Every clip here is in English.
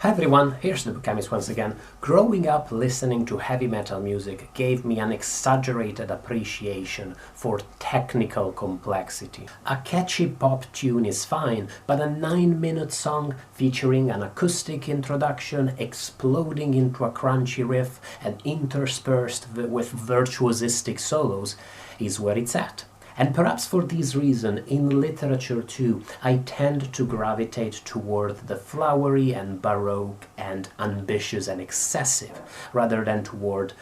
Hi everyone, here's the Bookchemist once again. Growing up listening to heavy metal music gave me an exaggerated appreciation for technical complexity. A catchy pop tune is fine, but a 9-minute song featuring an acoustic introduction exploding into a crunchy riff and interspersed with virtuosistic solos is where it's at. And perhaps for this reason, in literature too, I tend to gravitate toward the flowery and baroque and ambitious and excessive, rather than toward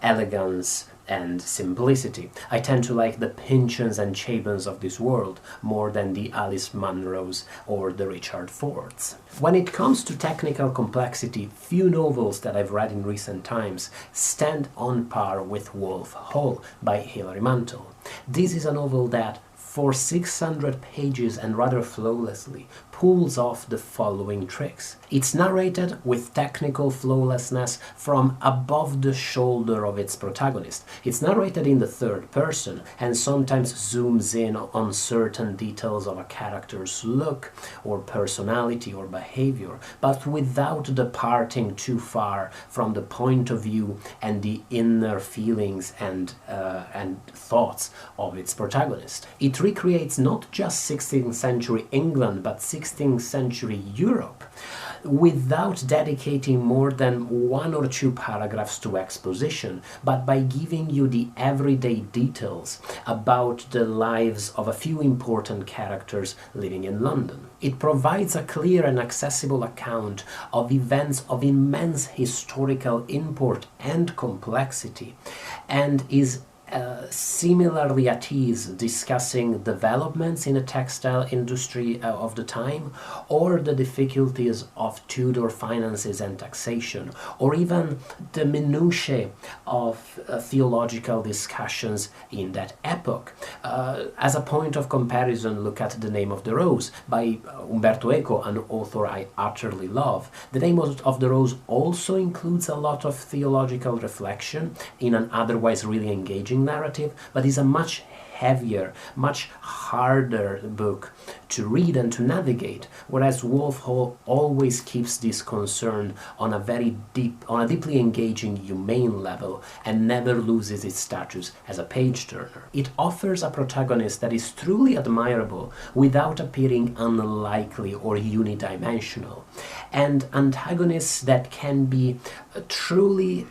elegance and simplicity. I tend to like the Pynchons and Chabons of this world more than the Alice Munros or the Richard Fords. When it comes to technical complexity, few novels that I've read in recent times stand on par with Wolf Hall by Hilary Mantel. This is a novel that, for 600 pages and rather flawlessly, pulls off the following tricks. It's narrated with technical flawlessness from above the shoulder of its protagonist. It's narrated in the third person and sometimes zooms in on certain details of a character's look or personality or behavior, but without departing too far from the point of view and the inner feelings and thoughts of its protagonist. It recreates not just 16th century England, but 16th century Europe, without dedicating more than 1 or 2 paragraphs to exposition, but by giving you the everyday details about the lives of a few important characters living in London. It provides a clear and accessible account of events of immense historical import and complexity, and is similarly at ease discussing developments in the textile industry of the time, or the difficulties of Tudor finances and taxation, or even the minutiae of theological discussions in that epoch. As a point of comparison, look at The Name of the Rose by Umberto Eco, an author I utterly love. The Name of the Rose also includes a lot of theological reflection in an otherwise really engaging narrative, but is a much heavier, much harder book to read and to navigate, whereas Wolf Hall always keeps this concern on a deeply engaging, humane level and never loses its status as a page-turner. It offers a protagonist that is truly admirable without appearing unlikely or unidimensional, and antagonists that can be truly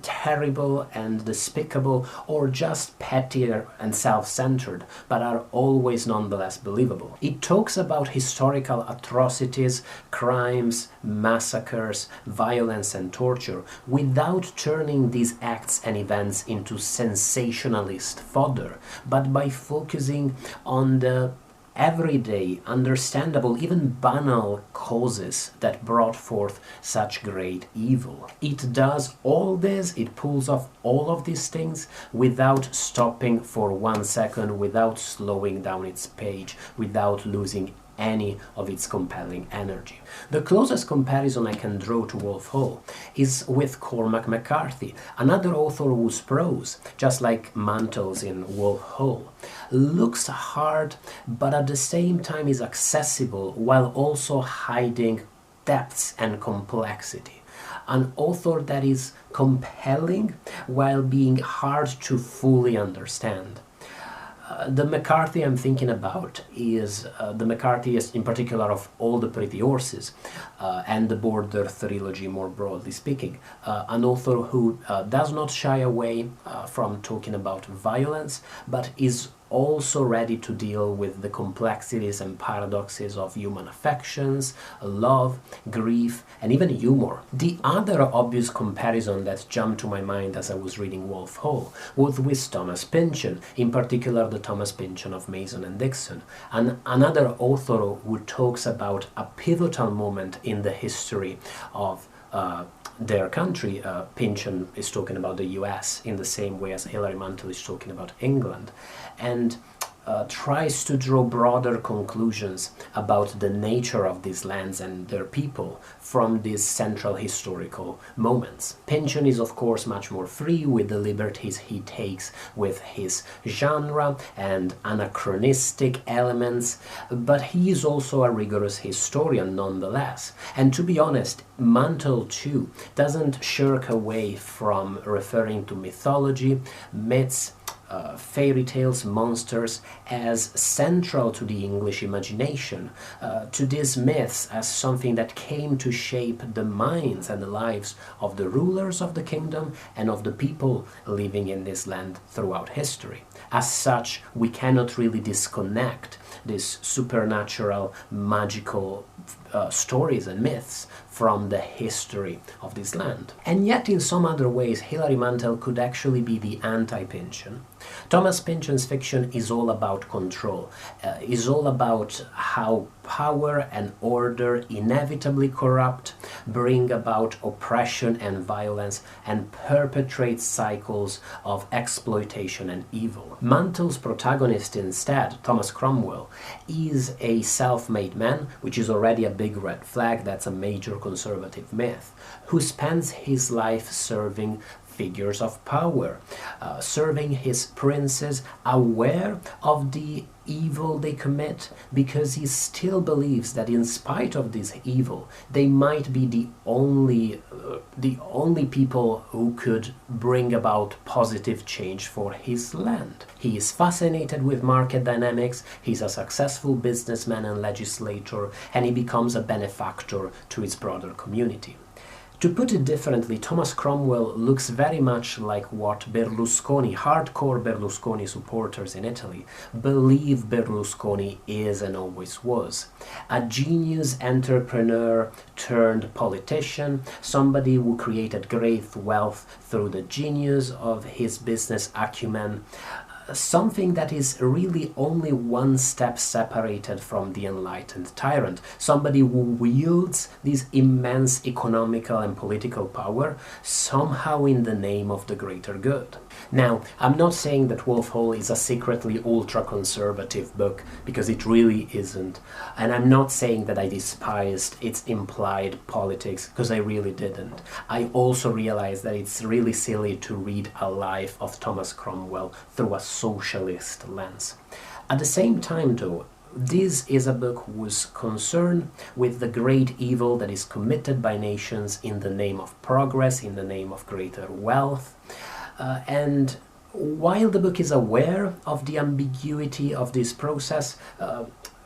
terrible and despicable, or just pettier and self-centered, but are always nonetheless believable. It talks about historical atrocities, crimes, massacres, violence and torture, without turning these acts and events into sensationalist fodder, but by focusing on the everyday, understandable, even banal causes that brought forth such great evil. It does all this, it pulls off all of these things without stopping for 1 second, without slowing down its page, without losing any of its compelling energy. The closest comparison I can draw to Wolf Hall is with Cormac McCarthy, another author whose prose, just like Mantel's in Wolf Hall, looks hard but at the same time is accessible while also hiding depths and complexity. An author that is compelling while being hard to fully understand. The McCarthy I'm thinking about is the McCarthy in particular of All the Pretty Horses and the Border trilogy more broadly speaking. An author who does not shy away from talking about violence, but is also ready to deal with the complexities and paradoxes of human affections, love, grief, and even humor. The other obvious comparison that jumped to my mind as I was reading Wolf Hall was with Thomas Pynchon, in particular the Thomas Pynchon of Mason and Dixon, and another author who talks about a pivotal moment in the history of their country. Pynchon is talking about the US in the same way as Hilary Mantel is talking about England. And tries to draw broader conclusions about the nature of these lands and their people from these central historical moments. Pynchon is of course much more free with the liberties he takes with his genre and anachronistic elements, but he is also a rigorous historian nonetheless. And to be honest, Mantel too doesn't shirk away from referring to mythology, myths, fairy tales, monsters as central to the English imagination, to these myths as something that came to shape the minds and the lives of the rulers of the kingdom and of the people living in this land throughout history. As such, we cannot really disconnect these supernatural, magical stories and myths from the history of this land. And yet, in some other ways, Hilary Mantel could actually be the anti-Pynchon. Thomas Pynchon's fiction is all about control, is all about how power and order inevitably corrupt, bring about oppression and violence, and perpetrate cycles of exploitation and evil. Mantel's protagonist instead, Thomas Cromwell, is a self-made man, which is already a big red flag, that's a major conservative myth, who spends his life serving figures of power, serving his princes, aware of the evil they commit, because he still believes that in spite of this evil, they might be the only people who could bring about positive change for his land. He is fascinated with market dynamics, he's a successful businessman and legislator, and he becomes a benefactor to his broader community. To put it differently, Thomas Cromwell looks very much like what Berlusconi, hardcore Berlusconi supporters in Italy, believe Berlusconi is and always was. A genius entrepreneur turned politician, somebody who created great wealth through the genius of his business acumen, something that is really only one step separated from the enlightened tyrant, somebody who wields this immense economical and political power somehow in the name of the greater good. Now, I'm not saying that Wolf Hall is a secretly ultra-conservative book, because it really isn't, and I'm not saying that I despised its implied politics, because I really didn't. I also realize that it's really silly to read a life of Thomas Cromwell through a socialist lens. At the same time, though, this is a book whose concern with the great evil that is committed by nations in the name of progress, in the name of greater wealth, and while the book is aware of the ambiguity of this process,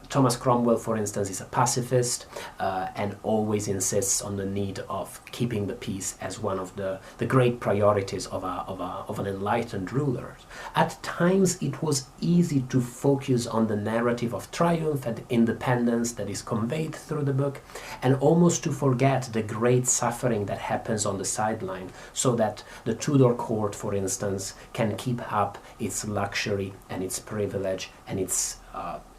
Thomas Cromwell, for instance, is a pacifist and always insists on the need of keeping the peace as one of the great priorities of an enlightened ruler. At times it was easy to focus on the narrative of triumph and independence that is conveyed through the book, and almost to forget the great suffering that happens on the sideline, so that the Tudor court, for instance, can keep up its luxury and its privilege and its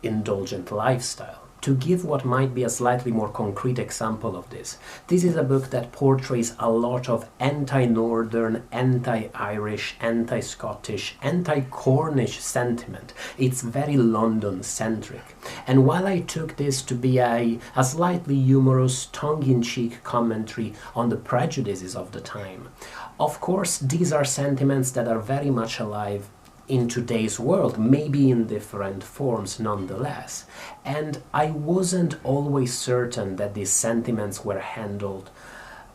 indulgent lifestyle. To give what might be a slightly more concrete example of this, this is a book that portrays a lot of anti-Northern, anti-Irish, anti-Scottish, anti-Cornish sentiment. It's very London-centric. And while I took this to be a slightly humorous, tongue-in-cheek commentary on the prejudices of the time, of course these are sentiments that are very much alive in today's world, maybe in different forms nonetheless. And I wasn't always certain that these sentiments were handled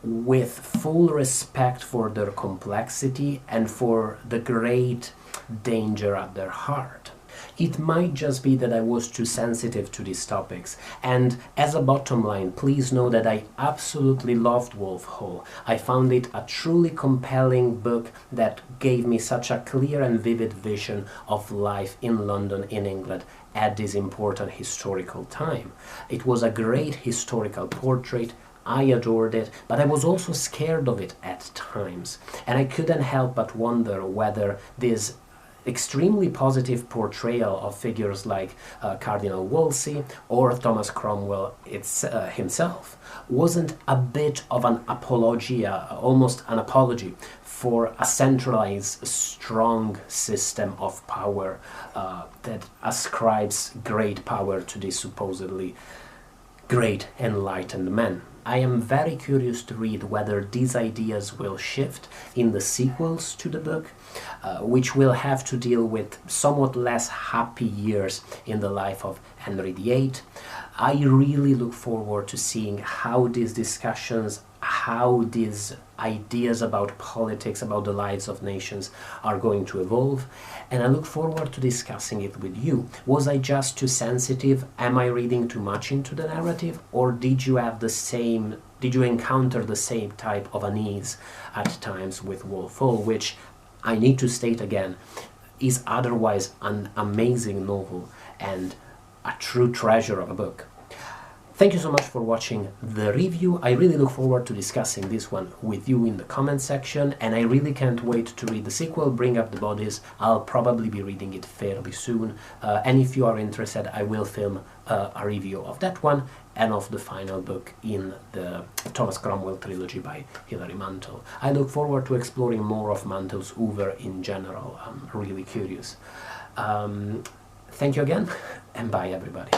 with full respect for their complexity and for the great danger at their heart. It might just be that I was too sensitive to these topics, and as a bottom line, please know that I absolutely loved Wolf Hall. I found it a truly compelling book that gave me such a clear and vivid vision of life in London, in England, at this important historical time. It was a great historical portrait. I adored it, but I was also scared of it at times, and I couldn't help but wonder whether this extremely positive portrayal of figures like Cardinal Wolsey or Thomas Cromwell himself wasn't a bit of an apologia, almost an apology for a centralized, strong system of power that ascribes great power to these supposedly great enlightened men. I am very curious to read whether these ideas will shift in the sequels to the book, which will have to deal with somewhat less happy years in the life of Henry VIII. I really look forward to seeing how these discussions, how these ideas about politics, about the lives of nations are going to evolve, and I look forward to discussing it with you. Was I just too sensitive? Am I reading too much into the narrative? Or did you encounter the same type of unease at times with Wolf Hall, which I need to state again is otherwise an amazing novel and a true treasure of a book. Thank you so much for watching the review. I really look forward to discussing this one with you in the comment section, and I really can't wait to read the sequel, Bring Up the Bodies. I'll probably be reading it fairly soon, and if you are interested, I will film a review of that one and of the final book in the Thomas Cromwell trilogy by Hilary Mantel. I look forward to exploring more of Mantel's oeuvre in general. I'm really curious. Thank you again, and bye everybody.